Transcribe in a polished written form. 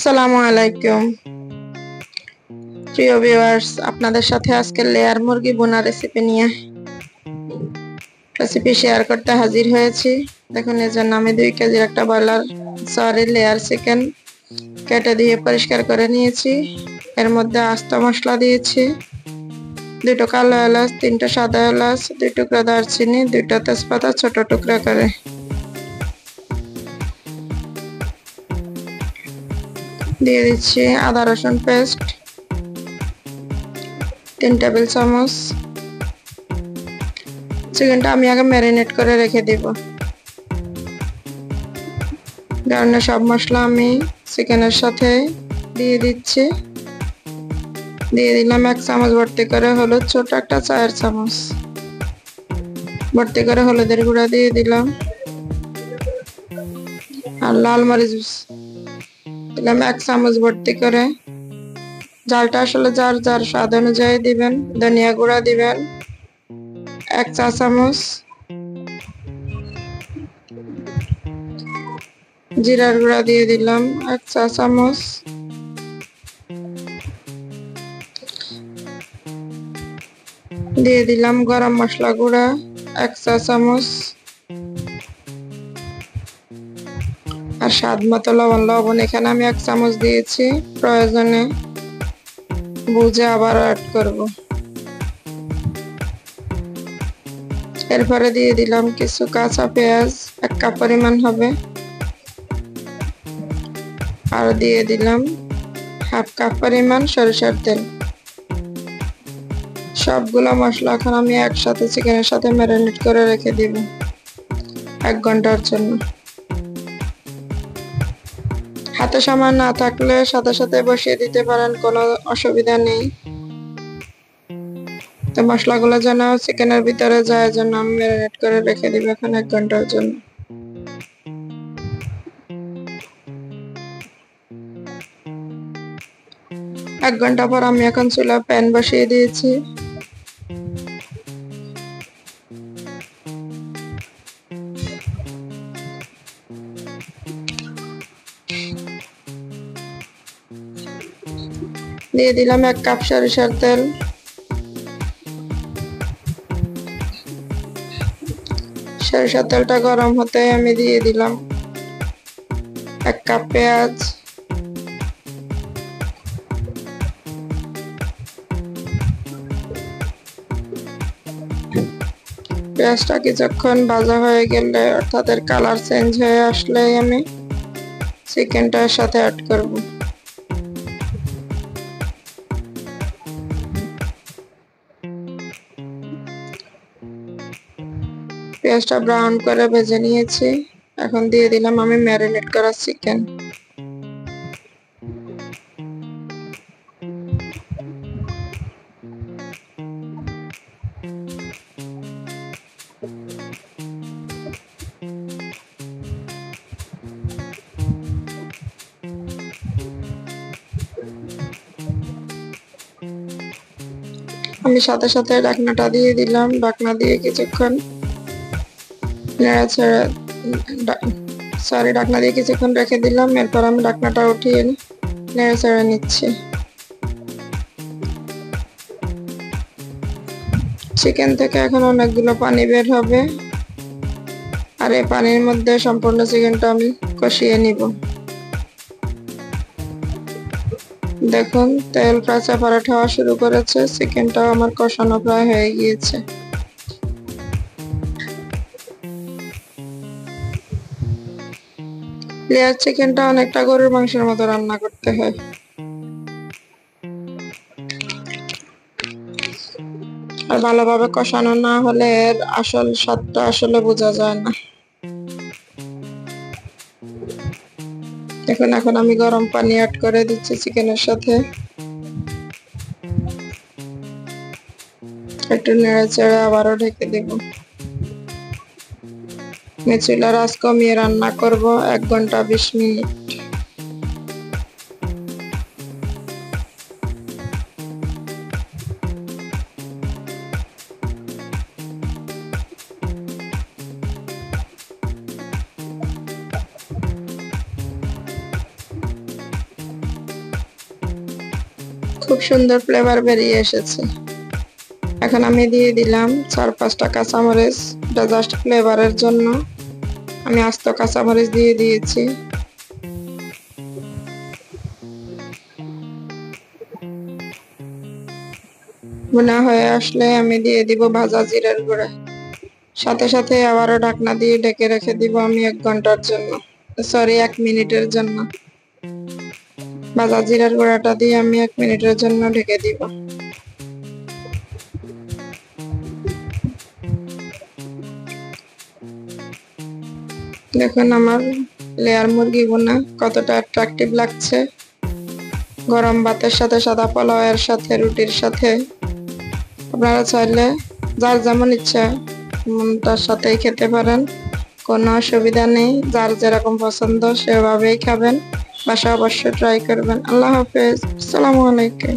আসসালামু আলাইকুম প্রিয় ভিউয়ার্স, আপনাদের সাথে আজকে লেয়ার মুরগি বোনা রেসিপি শেয়ার করতে হাজির হয়েছি। দেখুন, এর জন্য আমি 2 কেজির একটা লেয়ার চিকেন কেটে দিয়ে পরিষ্কার করে নিয়েছি। এর মধ্যে আস্ত মশলা দিয়েছি, 2টো কালো এলাচ, 3টা সাদা এলাচ, 2 টুকরা দারচিনি, 2টা তেজপাতা ছোট টুকরা করে দিয়ে দিচ্ছি। আদা রসুন পেস্ট 3 টেবিল চামচ। চিকেনটা আমি আগে ম্যারিনেট করে রেখে দিব। কারণে সব মশলা আমি চিকেনের সাথে দিয়ে দিচ্ছি। দিয়ে দিলাম 1 চামচ ভর্তি করে হলুদ, ছোট একটা চায়ের চামচ ভর্তি করে হলুদের গুঁড়া দিয়ে দিলাম। আর লাল মরিচ দিলাম 1 চামচ ভর্তি করে। ঝালটা আসলে যার যার স্বাদ অনুযায়ী দিবেন। ধনিয়া গুঁড়া দিবেন 1 চা চামচ, জিরার গুঁড়া দিয়ে দিলাম 1 চা চামচ, দিয়ে দিলাম গরম মশলা গুঁড়া 1 চা চামচ, আর স্বাদ মতো লবণ এখানে আমি 1 চামচ দিয়েছি। প্রয়োজনে বুঝে আবার অ্যাড করব। এরপরে দিয়ে দিলাম কিছু কাঁচা পেঁয়াজ, 1 কাপ পরিমাণ হবে। আর দিয়ে দিলাম 1/2 কাপ পরিমাণ সরিষার তেল। সবগুলো মশলা এখন আমি একসাথে চিকেনের সাথে ম্যারিনেট করে রেখে দিব 1 ঘন্টার জন্য। হাতে সময় না থাকলে সাথে সাথে বসিয়ে দিতে পারেন, কোনো অসুবিধা নেই। তো মশলাগুলো যেন চিকেনের ভিতরে যায়, জন্য আমি ম্যারিনেট করে রেখে দিব এখন 1 ঘন্টার জন্য। এক ঘন্টা পর আমি এখন চুলা প্যান বসিয়ে দিয়েছি। দিয়ে দিলাম 1 কাপ সরিষার তেল। সরিষার তেলটা গরম হতে আমি দিয়ে দিলাম 1 কাপ পেঁয়াজ, পেঁয়াজটা কিছুক্ষণ ভাজা হয়ে গেলে, অর্থাৎ এর কালার চেঞ্জ হয়ে আসলে আমি চিকেনটার সাথে অ্যাড করব। পেঁয়াজটা ব্রাউন করে ভেজে নিয়েছি। এখন দিয়ে দিলাম আমি ম্যারিনেট করা চিকেন। আমি সাথে সাথে ঢাকনাটা দিয়ে দিলাম। ঢাকনা দিয়ে কিছুক্ষণ ঢাকনা দিয়ে কিছুক্ষণ রেখে দিলাম। এরপর আমি ঢাকনাটা উঠিয়ে নেড়েচেড়ে নিচ্ছি। চিকেন থেকে এখন অনেকগুলো পানি বের হবে, আর এই পানির মধ্যে সম্পূর্ণ চিকেনটা আমি কষিয়ে নিব। দেখুন, তেল প্রায় সেপারেট হওয়া শুরু করেছে। চিকেনটাও আমার কষানো প্রায় হয়ে গিয়েছে। লেয়ার চিকেনটা অনেকটা গরুর মাংসের মতো রান্না করতে হয়। আর ভালোভাবে কষানো না হলে এর আসল স্বাদটা আসলে বোঝা যায় না। এখন আমি গরম পানি অ্যাড করে দিচ্ছি চিকেনের সাথে। একটু নেড়েচেড়ে আবারও ঢেকে দেব। আমি চুলার আঁচ কমিয়ে রান্না করব 1 ঘন্টা 20 মিনিট। খুব সুন্দর ফ্লেভার বেরিয়ে এসেছে। এখন আমি দিয়ে দিলাম 4-5টা কাঁচামরিচ, এটা জাস্ট ফ্লেভারের জন্য আমি আস্ত কাঁচামরিচ দিয়ে দিয়েছি। ভুনা হয়ে আসলে আমি দিয়ে দিব ভাজা জিরার গুঁড়া। সাথে সাথে আবারও ঢাকনা দিয়ে ঢেকে রেখে দিব আমি 1 ঘন্টার জন্য, সরি 1 মিনিটের জন্য। ভাজা জিরার গুঁড়াটা দিয়ে আমি 1 মিনিটের জন্য ঢেকে দিব। দেখুন আমার লেয়ার মুরগি ভুনা কতটা অ্যাট্রাকটিভ লাগছে। গরম ভাতের সাথে, সাদা পোলাওয়ের সাথে, রুটির সাথে, আপনারা চাইলে যার যেমন ইচ্ছা তার সাথেই খেতে পারেন, কোনো অসুবিধা নেই। যার যেরকম পছন্দ সেভাবেই খাবেন। বাসায় অবশ্যই ট্রাই করবেন। আল্লাহ হাফেজ, আসসালামু আলাইকুম।